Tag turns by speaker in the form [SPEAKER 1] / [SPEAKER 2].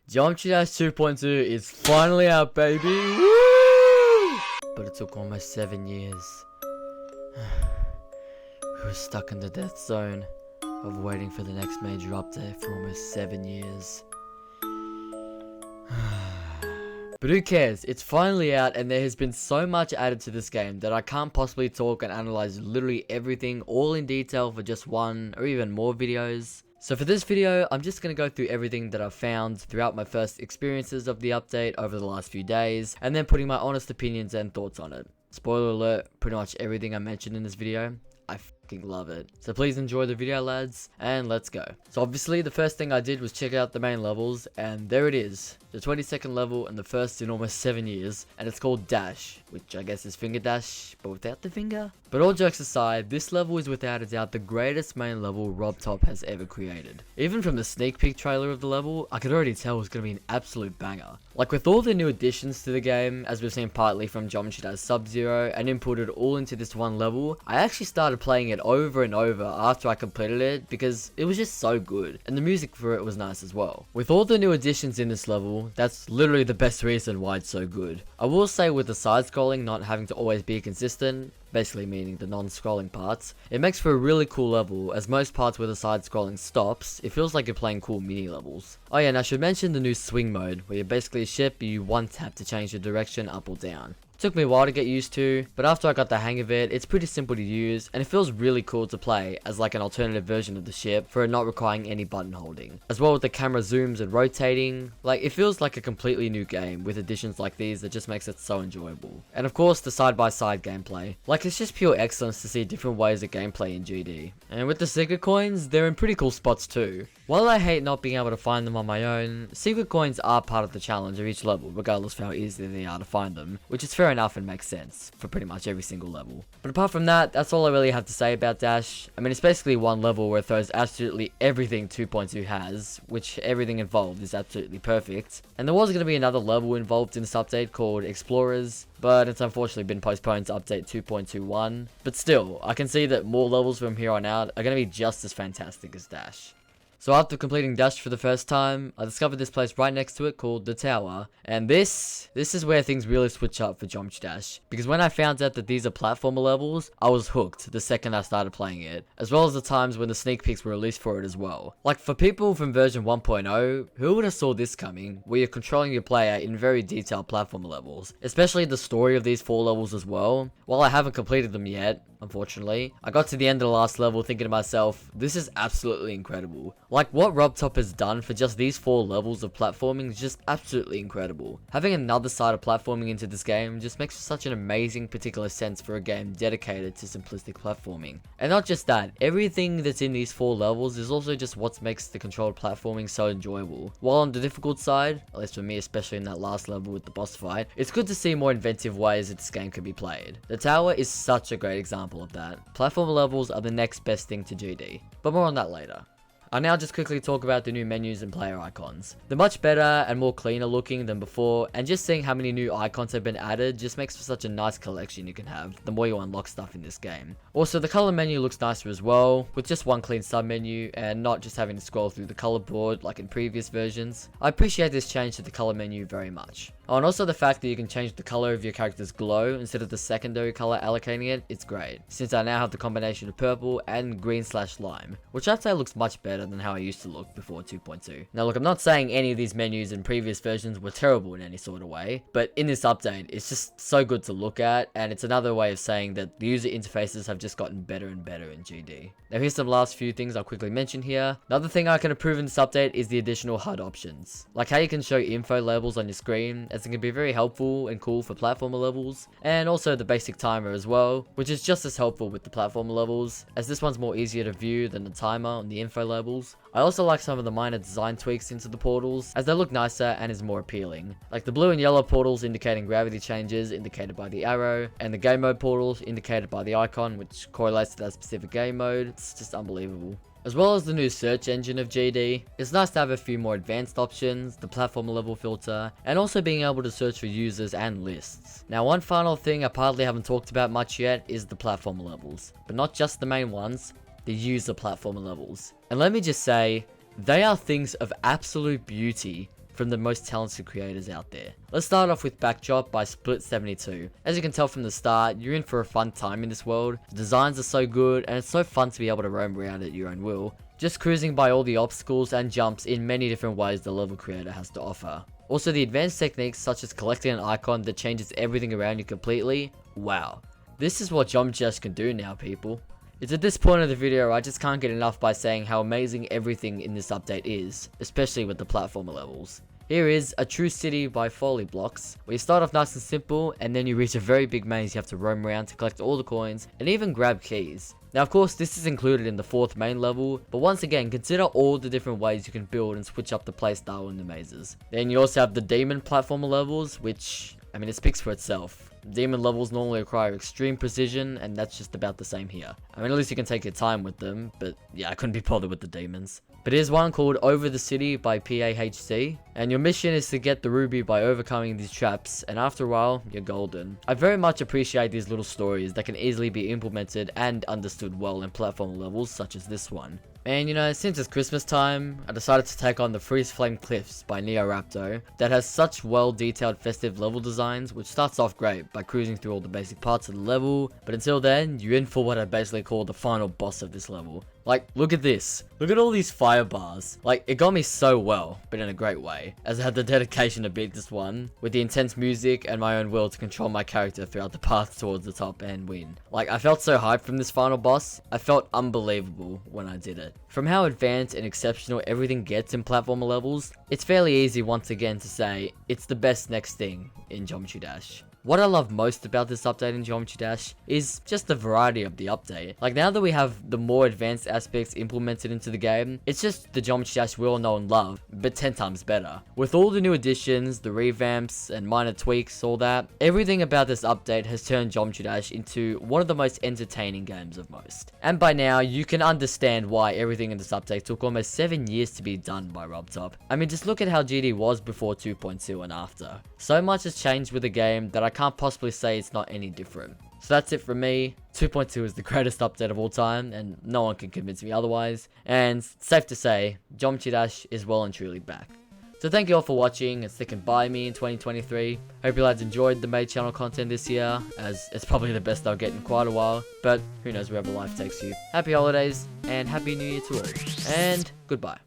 [SPEAKER 1] Geometry Dash 2.2 is finally out, baby! Woo! But it took almost 7 years. We were stuck in the death zone of waiting for the next major update for almost 7 years. But who cares, it's finally out and there has been so much added to this game that I can't possibly talk and analyze literally everything all in detail for just one or even more videos. So for this video, I'm just going to go through everything that I've found throughout my first experiences of the update over the last few days, and then putting my honest opinions and thoughts on it. Spoiler alert, pretty much everything I mentioned in this video, I fucking love it. So please enjoy the video, lads, and let's go. So obviously the first thing I did was check out the main levels, and there it is. The 22nd level and the first in almost 7 years, and it's called Dash, which I guess is finger dash, but without the finger. But all jokes aside, this level is without a doubt the greatest main level RobTop has ever created. Even from the sneak peek trailer of the level, I could already tell it was going to be an absolute banger. Like with all the new additions to the game, as we've seen partly from Geometry Dash Sub-Zero, and inputted all into this one level, I actually started playing it over and over after I completed it because it was just so good, and the music for it was nice as well. With all the new additions in this level, that's literally the best reason why it's so good. I will say with the side-scrolling not having to always be consistent, basically meaning the non-scrolling parts, it makes for a really cool level, as most parts where the side-scrolling stops, it feels like you're playing cool mini-levels. Oh yeah, and I should mention the new swing mode, where you're basically a ship, you one tap to change the direction up or down. Took me a while to get used to, but after I got the hang of it, it's pretty simple to use, and it feels really cool to play as like an alternative version of the ship for it not requiring any button holding. As well with the camera zooms and rotating, like it feels like a completely new game with additions like these that just makes it so enjoyable. And of course the side-by-side gameplay. Like it's just pure excellence to see different ways of gameplay in GD. And with the secret coins, they're in pretty cool spots too. While I hate not being able to find them on my own, secret coins are part of the challenge of each level, regardless of how easy they are to find them, which is fair enough and makes sense for pretty much every single level. But apart from that, that's all I really have to say about Dash. I mean, it's basically one level where it throws absolutely everything 2.2 has, which everything involved is absolutely perfect. And there was going to be another level involved in this update called Explorers, but it's unfortunately been postponed to update 2.21. But still, I can see that more levels from here on out are going to be just as fantastic as Dash. So after completing Dash for the first time, I discovered this place right next to it called The Tower, and this is where things really switch up for Geometry Dash, because when I found out that these are platformer levels, I was hooked the second I started playing it, as well as the times when the sneak peeks were released for it as well. Like for people from version 1.0, who would have saw this coming, where you're controlling your player in very detailed platformer levels, especially the story of these 4 levels as well. While I haven't completed them yet, unfortunately, I got to the end of the last level thinking to myself, this is absolutely incredible. Like what RobTop has done for just these 4 levels of platforming is just absolutely incredible. Having another side of platforming into this game just makes such an amazing particular sense for a game dedicated to simplistic platforming. And not just that, everything that's in these 4 levels is also just what makes the controlled platforming so enjoyable. While on the difficult side, at least for me especially in that last level with the boss fight, it's good to see more inventive ways that this game can be played. The Tower is such a great example of that. Platformer levels are the next best thing to GD, but more on that later. I'll now just quickly talk about the new menus and player icons. They're much better and more cleaner looking than before, and just seeing how many new icons have been added just makes for such a nice collection you can have the more you unlock stuff in this game. Also, the color menu looks nicer as well, with just one clean sub menu and not just having to scroll through the color board like in previous versions. I appreciate this change to the color menu very much. Oh, and also the fact that you can change the color of your character's glow instead of the secondary color allocating it, it's great, since I now have the combination of purple and green/lime, which I'd say looks much better than how I used to look before 2.2. Now look, I'm not saying any of these menus in previous versions were terrible in any sort of way, but in this update, it's just so good to look at, and it's another way of saying that the user interfaces have just gotten better and better in GD. Now here's some last few things I'll quickly mention here. Another thing I can approve in this update is the additional HUD options, like how you can show info labels on your screen, as it can be very helpful and cool for platformer levels, and also the basic timer as well, which is just as helpful with the platformer levels, as this one's more easier to view than the timer on the info labels. I also like some of the minor design tweaks into the portals, as they look nicer and is more appealing. Like the blue and yellow portals indicating gravity changes indicated by the arrow, and the game mode portals indicated by the icon, which correlates to that specific game mode. It's just unbelievable. As well as the new search engine of GD, it's nice to have a few more advanced options, the platformer level filter, and also being able to search for users and lists. Now one final thing I partly haven't talked about much yet is the platformer levels, but not just the main ones, the user platformer levels. And let me just say, they are things of absolute beauty from the most talented creators out there. Let's start off with Backdrop by Split72. As you can tell from the start, you're in for a fun time in this world. The designs are so good, and it's so fun to be able to roam around at your own will, just cruising by all the obstacles and jumps in many different ways the level creator has to offer. Also, the advanced techniques such as collecting an icon that changes everything around you completely. Wow. This is what Geometry Dash can do now, people. It's at this point of the video I just can't get enough by saying how amazing everything in this update is, especially with the platformer levels. Here is A True City by Foley Blocks, where you start off nice and simple, and then you reach a very big maze you have to roam around to collect all the coins, and even grab keys. Now of course this is included in the 4th main level, but once again consider all the different ways you can build and switch up the playstyle in the mazes. Then you also have the Demon platformer levels, which, I mean, it speaks for itself. Demon levels normally require extreme precision, and that's just about the same here. I mean, at least you can take your time with them, but yeah, I couldn't be bothered with the demons. But here's one called Over the City by PAHC, and your mission is to get the ruby by overcoming these traps, and after a while, you're golden. I very much appreciate these little stories that can easily be implemented and understood well in platform levels such as this one. And you know, since it's Christmas time, I decided to take on the Freeze Flame Cliffs by Neoraptor that has such well detailed festive level designs, which starts off great by cruising through all the basic parts of the level, but until then, you're in for what I basically call the final boss of this level. Like, look at this. Look at all these fire bars. Like, it got me so well, but in a great way, as I had the dedication to beat this one, with the intense music and my own will to control my character throughout the path towards the top and win. Like, I felt so hyped from this final boss, I felt unbelievable when I did it. From how advanced and exceptional everything gets in platformer levels, it's fairly easy once again to say, it's the best next thing in Geometry Dash. What I love most about this update in Geometry Dash is just the variety of the update. Like, now that we have the more advanced aspects implemented into the game, it's just the Geometry Dash we all know and love, but 10 times better. With all the new additions, the revamps, and minor tweaks, all that, everything about this update has turned Geometry Dash into one of the most entertaining games of most. And by now, you can understand why everything in this update took almost 7 years to be done by RobTop. I mean, just look at how GD was before 2.2 and after. So much has changed with the game that I can't possibly say it's not any different. So that's it from me. 2.2 is the greatest update of all time, and no one can convince me otherwise. And safe to say, Geometry Dash is well and truly back. So thank you all for watching and sticking by me in 2023. Hope you lads enjoyed the main channel content this year, as it's probably the best I'll get in quite a while. But who knows, wherever life takes you. Happy holidays, and happy new year to all. And goodbye.